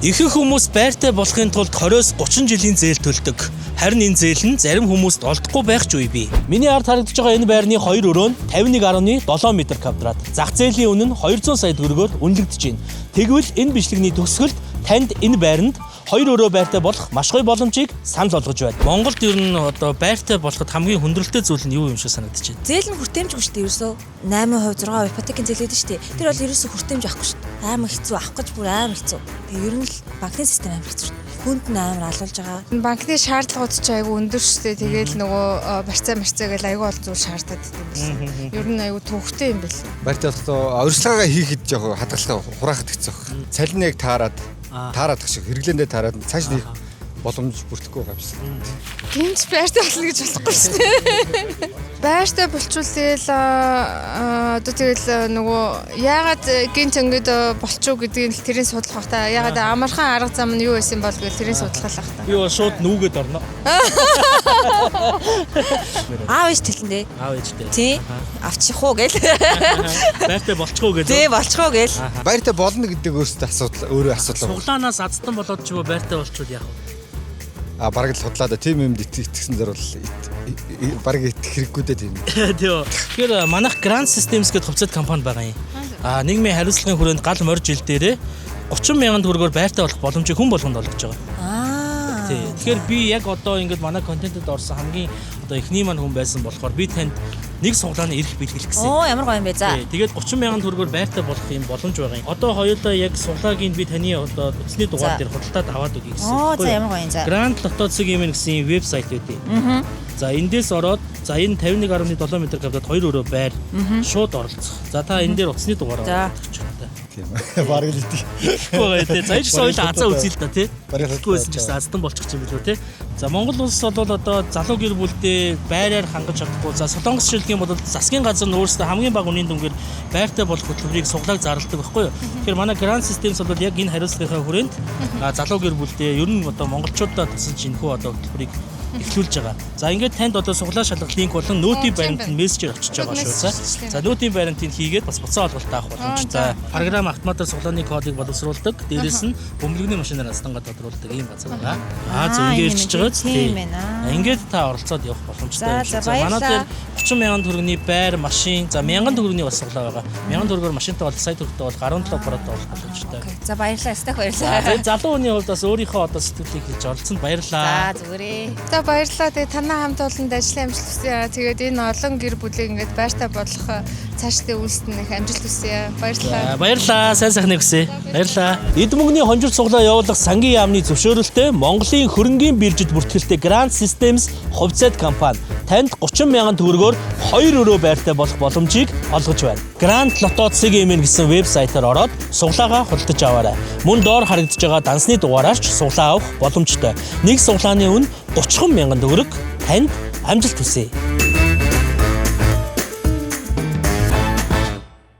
Ихэнх хүмүүс байртай болохын тулд 20-30 жилийн зээл төлдөг. Харин энэ зээл нь зарим хүмүүст олдохгүй байх ч үе бий. Миний ард харагдаж байгаа энэ байрны 2 өрөө нь 51.7 м квадрат. Зах зээлийн үнэ нь 200 сая төгрөгөөр үнэлэгдэж байна. Тэгвэл энэ бичлэгний төгсгөлд танд энэ байранд 2 өрөө байртай болох маш гоё боломжийг санал болгож байна. Монголд ер нь одоо байртай болоход хамгийн хүндрэлтэй зүйл нь юу юм шиг санагдаж байна? Зээл нь хүртээмжгүй шүү дээ. Ерөөсөө 8%, 6% ипотекийн зээл гэдэг шүү дээ. Тэр бол ерөөсөө хүртээмж авахгүй шүү дээ. Амар хэцүү, авах гэж бүр амар хэцүү. Тэгээ ер нь л банкны систем амар хэцүү шүү дээ. Хүнд нь амар алуулж байгаа. Банкны шаардлагууд ч айгүй өндөр шүү дээ. Тэгээл нөгөө барьцаа гэл айгүй олон зүйл шаардаад байдаг юм байна. Ер нь айгүй төвхтэй юм байна. Байртай болохоо урьдчилгаагаа хийхэд жоох хадгалах хураахад хэцүү. Цалиныг таарад гэх шиг хэрэглээндээ таарад цааш нэг боломж бүрдэхгүй байгаа юм шиг. Гинж байртай болно гэж болохгүй шүү дээ. Байртай болчвол тэгэл одоо тэгэл нөгөө яагаад гинж ингэж болчихоо гэдгийг тэрийн судлах бах та. Яагаад амархан арга зам нь юу байсан бол гэж тэрийн судлах л бах та. Би бол шууд нүгэд орно. Аав ээж тэлэндээ. Аав ээжтэй. Тий. Авчих уу гээл. Байртай болчихоо гээл. Тий, болчихоо гээл. Байртай болно гэдэг өөрөө асуудал. Суглаанаас азтан болоод ч байртай болчихвол яах вэ? Бараг л худлаа да тийм юмд итгэсэн зэрэг бараг итгэх хэрэггүй дээ тийм. Тэгэхээр манайх Grand Systems гэдэг хувьцаат компани байгаа юм. Нийгмийн хариуцлагын хүрээнд гал морь жил дээрээ 30 мянган төгрөгөөр байртай болох боломжийг хүн болгонд олгож байгаа. Тэгэхээр би яг одоо ингээд манай контентэд орсон хамгийн одоо эхний маань хүн байсан болохоор би танд нэг суглааны эрх бэлгэлэх гэсэн. Оо, ямар гоё юм бэ за. Тэгээд 30 мянган төгрөгөөр байртай болох юм боломж байгаа юм. Одоо хоёулаа яг суглагийг би таны одоо утасны дугаар дээр худалдаад аваад өгье гэсэн. Оо, за ямар гоё юм за. Grand Lotto CGM гэсэн вебсайт үүдээ. За эндээс ороод за энэ 51.7 м квадрат 2 өрөө байр шууд оролцох. За та энэ дээр утасны дугаараа өгч байна. Тийм. Бараг л итгэх. Гэхдээ за энэ соёл азаа үзье л да тий. Тэгвэсэн ч гэсэн аздан болчих юм билүү тий. За Монгол улс бол одоо залуу гэр бүлдээ байраар хангаж чадахгүй. За Солонгос шилжих юм бол засгийн газар нь өөрсдөө хамгийн бага үнийн дүнгээр байртай болох хөтөлбөрийг суглааг зарладаг байхгүй юу. Тэгэхээр манай Grand Systems бол яг энэ хариуцлагынхаа хүрээнд залуу гэр бүлдээ ер нь одоо монголчуудаа тусалж энэхүү одоо хөтөлбөрийг эхлүүлж байгаа. За ингээд танд одоо суглаа шалгах линк болон нөтийн баримт нь мессежээр очиж байгаа шүү. За нөтийн баримтыг хийгээд бас буцаа олголт авах боломжтой. Програм автоматар суглааны кодыг боловсруулдаг. Дээрээс нь бөмбөлгөний машинаар астангаа тодруулдаг ийм газар байгаа. Зөв ингээд ирчихэж байгаа тийм. Ингээд та оролцоод явах боломжтой. За манай дээр 30 мянган төгрөгийн байр, машин, за 1000 төгрөгийн бас суглаа байгаа. 1000 төгрөгөөр машинтай бол сая төгрөгтэй бол 17 бараад олох боломжтой. За баярлалаа, стах баярлалаа. За залуу хүний хувьд бас өөрийнхөө одоо сэтгэлийг хэлж оролцсонд баярлалаа. За зүгээрээ. За баярлалаа. Тэгээ танаа хамт олонд ажлын амжилт хүсье. Тэгээд энэ олон гэр бүлийг ингээд байртай болох цаашдаа үйлснэ их амжилт хүсье. Баярлалаа. Баярлалаа. Сайн сайхныг хүсье. Баярлалаа. Эд мөнгөний хонжир суглаа явуулах сангийн яамны зөвшөөрөлтэй Монголын хөрөнгийн биржид бүртгэлтэй Grand Systems хувьцаат компани танд 30 мянган төгрөгөөр 2 өрөө байртай болох боломжийг олгож байна. Grand Lotto CGM гэсэн вебсайтаар ороод суглаагаа худалдаж аваарай. Мөн доор харагдаж байгаа дансны дугаараар ч суглаа авах боломжтой. Нэг суглааны үнэ 30 мянган төгрөг. Танд амжилт хүсье.